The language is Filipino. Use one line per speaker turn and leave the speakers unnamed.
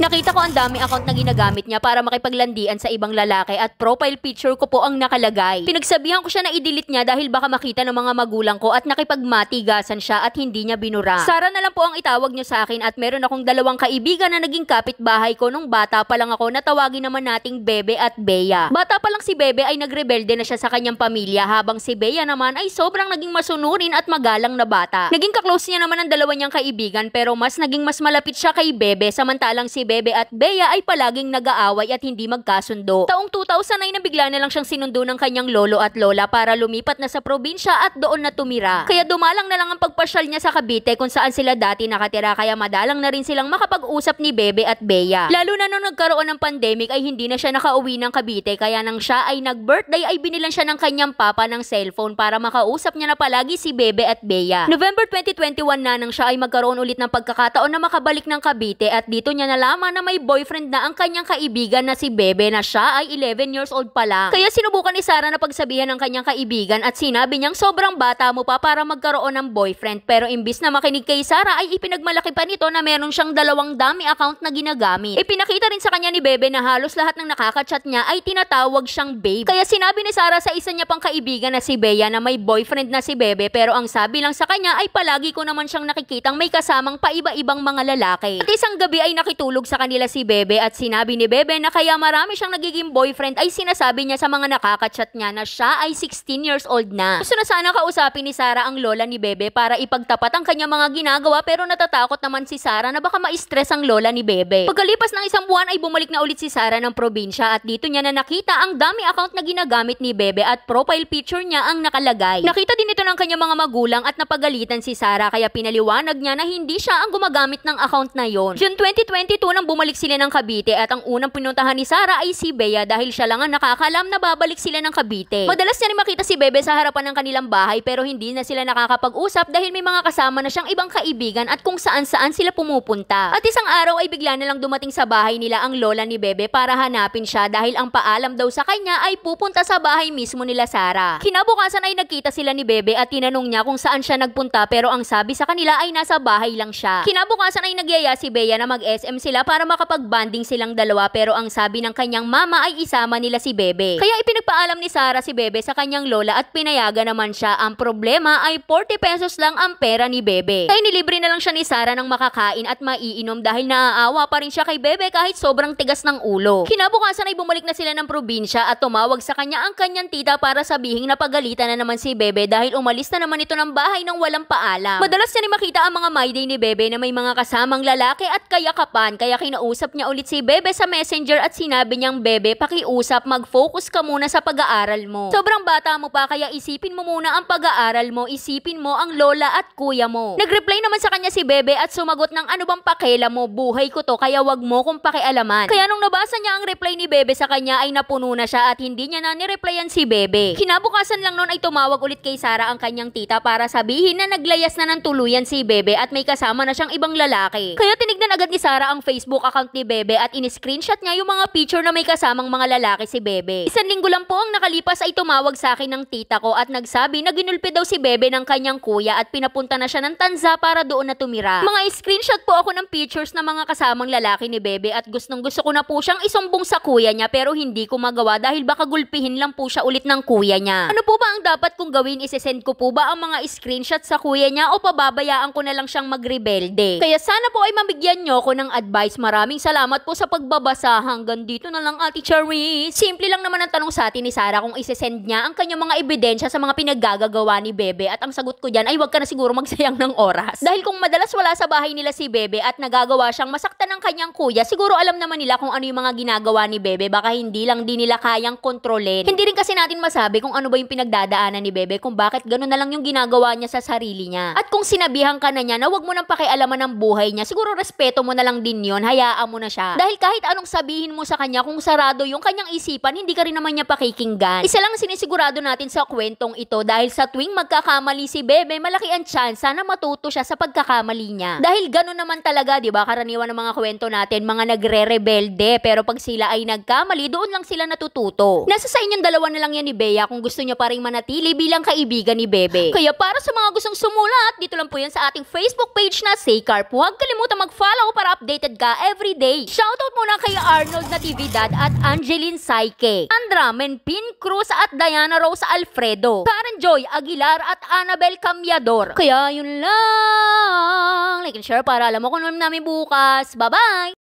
Nakita ko ang dami account na ginagamit niya para makipaglandian sa ibang lalaki at profile picture ko po ang nakalagay. Pinagsabihan ko siya na i-delete niya dahil baka makita ng mga magulang ko at nakipagmatigasan siya at hindi niya binura. Sara na lang po ang itawag niyo sa akin at meron akong dalawang kaibigan na naging kapitbahay ko nung bata pa lang ako na tawagin naman nating Bebe at Bea. Bata pa lang si Bebe ay nagrebelde na siya sa kanyang pamilya habang si Bea naman ay sobrang naging masunurin at magalang na bata. Naging kaklose niya naman ang dalawa niyang kaibigan pero mas malapit siya kay Bebe samantalang si Bebe at Bea ay palaging nag-aaway at hindi magkasundo. Taong 2009 na bigla na lang siyang sinundo ng kanyang lolo at lola para lumipat na sa probinsya at doon na tumira. Kaya dumalang na lang ang pagpasyal niya sa Cavite kung saan sila dati nakatira kaya madalang na rin silang makapag-usap ni Bebe at Bea. Lalo na nung nagkaroon ng pandemic ay hindi na siya nakauwi ng Cavite kaya nang siya ay nag-birthday ay binilan siya ng kanyang papa ng cellphone para makausap niya na palagi si Bebe at Bea. November 2021 na nang siya ay magkaroon ulit ng pagkakataon na makabalik ng Cavite at dito niya nalaman na may boyfriend na ang kanyang kaibigan na si Bebe na siya ay 11 years old pa lang. Kaya sinubukan ni Sara na pagsabihan ng kanyang kaibigan at sinabi niyang sobrang bata mo pa para magkaroon ng boyfriend pero imbis na makinig kay Sara ay ipinagmalaki pa nito na meron siyang dalawang dummy account na ginagamit. Ipinakita rin sa kanya ni Bebe na halos lahat ng nakaka-chat niya ay tinatawag siyang babe. Kaya sinabi ni Sara sa isa niya pang kaibigan na si Bea na may boyfriend na si Bebe pero ang sabi lang sa kanya ay palagi ko naman siyang nakikitang may kasamang paiba-ibang mga lalaki. At isang gabi ay nakitulog sa kanila si Bebe at sinabi ni Bebe na kaya marami siyang nagiging boyfriend ay sinasabi niya sa mga nakaka-chat niya na siya ay 16 years old na. Gusto na sana kausapin ni Sara ang lola ni Bebe para ipagtapat ang kanyang mga ginagawa pero natatakot naman si Sara na baka ma-stress ang lola ni Bebe. Pagkalipas ng isang buwan ay bumalik na ulit si Sara ng probinsya at dito niya na nakita ang dami account na ginagamit ni Bebe at profile picture niya ang nakalagay. Nakita din ito ng kanyang mga magulang at napagalitan si Sara kaya pinaliwanag niya na hindi siya ang gumagamit ng account na yon. June 2022 nang bumalik sila ng Cavite at ang unang pinuntahan ni Sara ay si Bea dahil siya lang ang nakakaalam na babalik sila ng Cavite. Madalas niya rin makita si Bebe sa harapan ng kanilang bahay pero hindi na sila nakakapag-usap dahil may mga kasama na siyang ibang kaibigan at kung saan-saan sila pumupunta. At isang araw ay bigla na lang dumating sa bahay nila ang lola ni Bebe para hanapin siya dahil ang paalam daw sa kanya ay pupunta sa bahay mismo nila Sara. Kinabukasan ay nagkita sila ni Bebe at tinanong niya kung saan siya nagpunta pero ang sabi sa kanila ay nasa bahay lang siya. Kinabukasan ay nagyaya si Bea na mag-SM sila para makapag-bonding silang dalawa pero ang sabi ng kanyang mama ay isama nila si Bebe. Kaya ipinagpaalam ni Sara si Bebe sa kanyang lola at pinayagan naman siya. Ang problema ay 40 pesos lang ang pera ni Bebe. Kaya nilibre na lang siya ni Sara ng makakain at maiinom dahil naaawa pa rin siya kay Bebe kahit sobrang tigas ng ulo. Kinabukasan ay bumalik na sila ng probinsya at tumawag sa kanya ang kanyang tita para sabihin na pagalitan na naman si Bebe dahil umalis na naman ito ng bahay nang walang paalam. Madalas niya rin makita ang mga my day ni Bebe na may mga kasamang lalaki at kayakapan kaya kinausap niya ulit si Bebe sa messenger at sinabi niyang Bebe pakiusap mag-focus ka muna sa pag-aaral mo. Sobrang bata mo pa kaya isipin mo muna ang pag-aaral mo, isipin mo ang lola at kuya mo. Nag-reply naman sa kanya si Bebe at sumagot ng ano bang pakela mo, buhay ko to kaya wag mo kong pakialaman. Kaya nung nabasa niya ang reply ni Bebe sa kanya ay napuno na siya at hindi niya na nireplyan si Bebe. Kinabukasan lang noon ay tumawag ulit kay Sara ang kanyang tita para sabihin na naglayas na ng tuluyan si Bebe at may kasama na siyang ibang lalaki. Kaya tinignan agad ni Sara ang Facebook account ni Bebe at in-screenshot niya yung mga picture na may kasamang mga lalaki si Bebe. Isang linggo lang po ang nakalipas ay tumawag sa akin ng tita ko at nagsabi na ginulpi daw si Bebe ng kanyang kuya at pinapunta na siya ng Tanza para doon na tumira. Mga screenshot po ako ng pictures ng mga kasamang lalaki ni Bebe at gustong gusto ko na po siyang isumbong sa kuya niya pero hindi ko magawa dahil baka gulpihin lang po siya ulit ng kuya niya. Ano po ba ang dapat kong gawin? Isesend ko po ba ang mga screenshot sa kuya niya o pababayaan ko na lang siyang magrebelde? Kaya sana po ay mabigyan niyo ko ng advice. Maraming salamat po sa pagbabasa. Hanggang dito na lang Ate Charis. Simple lang naman ang tanong sa atin ni Sara kung isesend niya ang kanyang mga ebidensya sa mga pinaggagawa ni Bebe at ang sagot ko dyan ay wag ka na siguro magsayang ng oras. Dahil kung madalas wala sa bahay nila si Bebe at nagagawa siyang masaktan ng kanyang kuya, siguro alam naman nila kung ano yung mga ginagawa ni Bebe. Baka hindi lang din nila kayang kontrolin. Hindi rin kasi natin masabi kung ano ba yung pinagdadaanan ni Bebe, kung bakit gano'n na lang yung ginagawa niya sa sarili niya. At kung sinabihan ka na niya na wag mo nang pakialaman ng buhay niya, siguro respeto mo na lang din yon, hayaan mo na siya. Dahil kahit anong sabihin mo sa kanya, kung sarado yung kanyang isipan, hindi ka rin naman niya pakikinggan. Isa lang sinisigurado natin sa kwentong ito dahil sa tuwing magkakamali si Bebe, malaki ang tsansa na matuto siya sa pagkakamali niya. Dahil gano'n naman talaga, di ba? Karaniwan ng mga kwento natin, mga nagre-rebelde, pero pag sila ay nagkamali, doon lang sila natututo. Nasa sa inyong dalawa na lang yan ni Bea kung gusto niyo pa rin manatili bilang kaibigan ni Bebe. Kaya para sa mga gustong sumulat, dito lang po yan sa ating Facebook page na Say Carp. Huwag kalimutan mag-follow para updated ka siya everyday. Shoutout muna kay Arnold Natividad at Angeline Saike, Sandra Menpin Cruz at Diana Rose Alfredo, Karen Joy Aguilar at Annabel Cambiador. Kaya yun lang. Like and share para alam mo kung ano namin bukas. Bye-bye!